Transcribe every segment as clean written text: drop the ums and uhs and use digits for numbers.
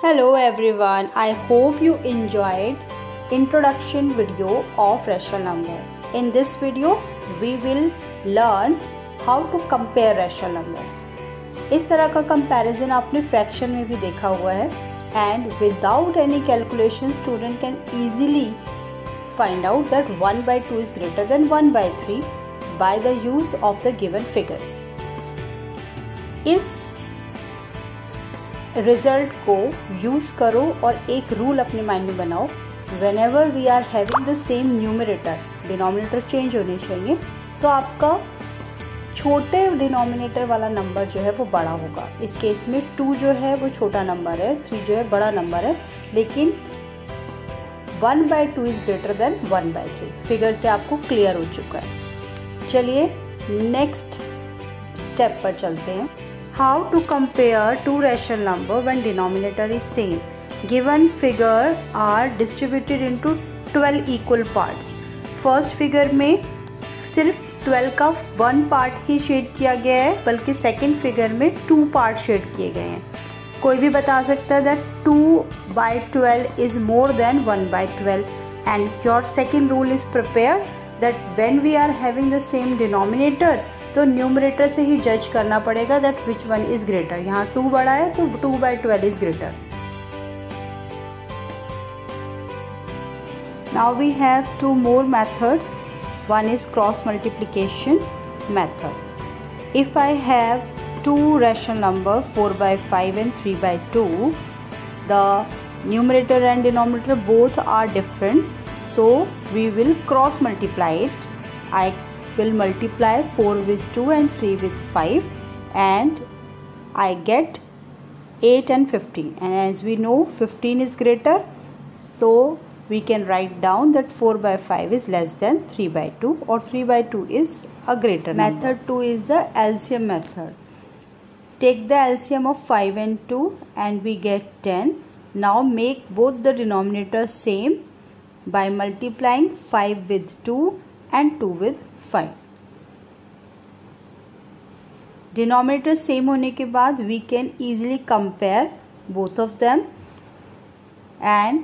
Hello everyone, I hope you enjoyed introduction video of rational number. In this video, we will learn how to compare rational numbers. इस तरह का comparison आपने fraction में भी देखा हुआ है and without any calculation student can easily find out that 1 by 2 is greater than 1 by 3 by the use of the given figures. इस रिजल्ट को यूज़ करो और एक रूल अपने माइंड में बनाओ. whenever we are having the same numerator, denominator change होने चाहिए, तो आपका छोटे डिनोमिनेटर वाला नंबर जो है वो बड़ा होगा. इस केस में 2 जो है वो छोटा नंबर है, 3 जो है बड़ा नंबर है, लेकिन 1 by 2 is greater than 1 by 3. Figure से आपको क्लियर हो चुका है. चलिए नेक्स्ट स्टेप पर चलते हैं. How to compare two rational number when denominator is same. Given figure are distributed into 12 equal parts. First figure में सिर्फ 12 का 1 पार्ट ही शेड किया गया है, बल्कि सेकंड फिगर में 2 पार्ट शेड किए गए हैं. कोई भी बता सकता है that 2 by 12 is more than 1 by 12 and your second rule is prepared that when we are having the same denominator तो न्यूमरेटर से ही जज करना पड़ेगा that which one is greater. यहाँ 2 बड़ा है तो 2 by 12 is greater. Now we have 2 more methods. One is cross multiplication method. If I have 2 rational number 4 by 5 and 3 by 2, the numerator and denominator both are different, so we will cross multiply it. I will multiply 4 with 2 and 3 with 5 and I get 8 and 15, and as we know 15 is greater, so we can write down that 4 by 5 is less than 3 by 2 or 3 by 2 is a greater number. Method 2 is the LCM method. Take the LCM of 5 and 2 and we get 10. Now make both the denominators same by multiplying 5 with 2 and 2 with 5. Denominator same होने के बाद we can easily compare both of them and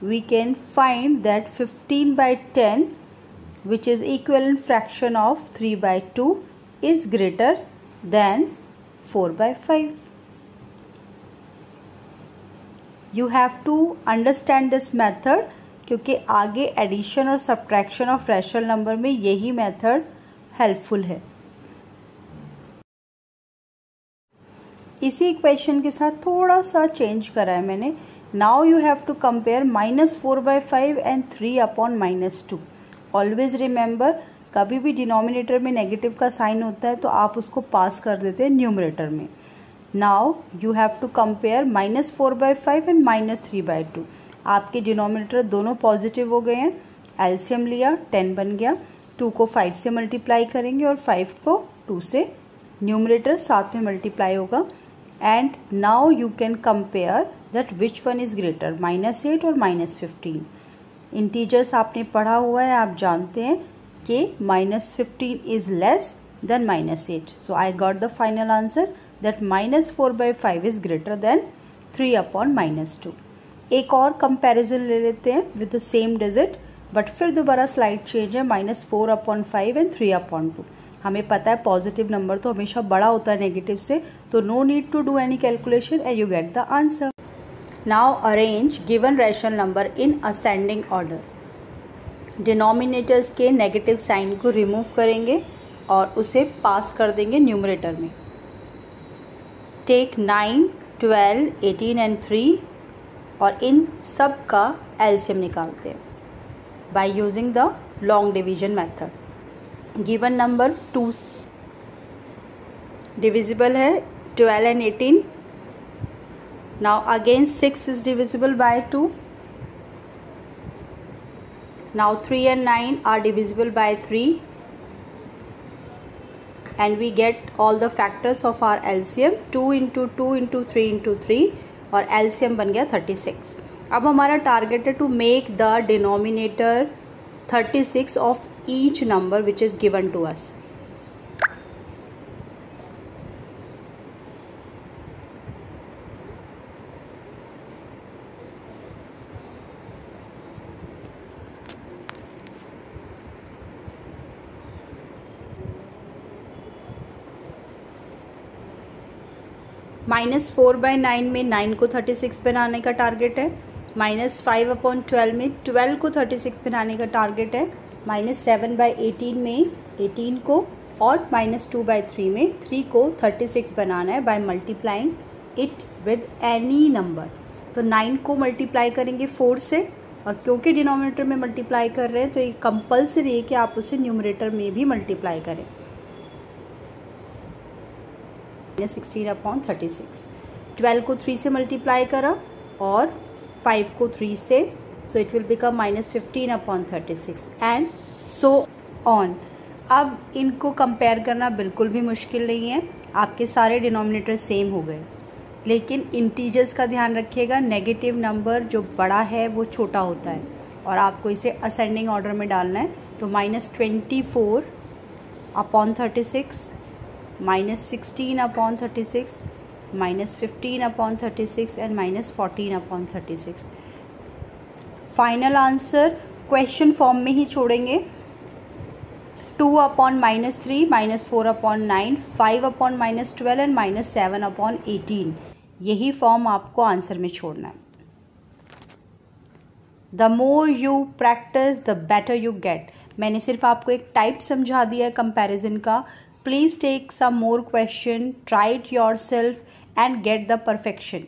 we can find that 15 by 10 which is equivalent fraction of 3 by 2 is greater than 4 by 5. You have to understand this method क्योंकि आगे addition और subtraction of rational number में यही method helpful है. इसी equation के साथ थोड़ा सा चेंज करा है मैंने. Now you have to compare -4 by 5 and 3 upon -2. Always remember, कभी भी डिनोमिनेटर में नेगेटिव का साइन होता है तो आप उसको पास कर देते हैं न्यूमरेटर में. Now you have to compare -4 by 5 and -3 by 2. आपके डिनोमिनेटर दोनों पॉजिटिव हो गए हैं. एलसीएम लिया, 10 बन गया. 2 को 5 से मल्टीप्लाई करेंगे और 5 को 2 से. न्यूमरेटर साथ में मल्टीप्लाई होगा. And now you can compare that which one is greater, -8 और -15. इंटीजर्स आपने पढ़ा हुआ है, आप जानते हैं कि -15 is less than -8. So I got the final answer that -4 by 5 is greater than 3 upon -2. एक और कंपैरिजन ले लेते हैं with the same digit, but फिर दोबारा स्लाइड चेंज है. -4 upon 5 एंड 3 upon 2. हमें पता है पॉजिटिव नंबर तो हमेशा बड़ा होता है नेगेटिव से, तो no need to do any calculation and you get the answer. Now arrange given rational number in ascending order. Denominators के नेगेटिव साइन को रिमूव करेंगे और उसे पास कर देंगे न्यूमरेटर में. टेक 9, 12, 18 एंड 3 और इन सब का एलसीएम निकालते हैं by using the long division method. Given number 2 divisible है 12 and 18. Now again 6 is divisible by 2. Now 3 and 9 are divisible by 3 and we get all the factors of our LCM. 2 into 2 into 3 into 3 और LCM बन गया 36. अब हमारा target है to make the denominator 36 of each number which is given to us. -4/9 में 9 को 36 बनाने का टारगेट है। -5/12 में 12 को 36 बनाने का टारगेट है। -7/18 में 18 को, और -2/3 में 3 को 36 बनाना है by multiplying it with any number. तो 9 को मल्टीप्लाई करेंगे 4 से, और क्योंकि डिनोमिनेटर में मल्टीप्लाई कर रहे हैं तो ये कंपल्सरी है कि आप उसे न्यूमरेटर में भी मल्टीप्लाई करें। 16/36। 12 को 3 से मल्टीप्लाई करा और 5 को 3 से, so it will become -15/36 and so on. अब इनको कंपेयर करना बिल्कुल भी मुश्किल नहीं है, आपके सारे डिनोमिनेटर सेम हो गए। लेकिन इंटीजर्स का ध्यान रखिएगा, नेगेटिव नंबर जो बड़ा है वो छोटा होता है, और आपको इसे असेंडिंग ऑर्डर में डालना है। तो -24/36, -16/36, -15/36 and -14/36। Final answer question form में ही छोड़ेंगे। 2/-3, -4/9, 5/-12 एंड -7/18। यही फॉर्म आपको आंसर में छोड़ना है। The more you practice the better you get. मैंने सिर्फ आपको एक टाइप समझा दिया है कंपैरिजन का। Please take some more question, try it yourself and get the perfection.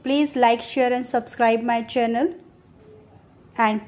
Please like, share and subscribe my channel and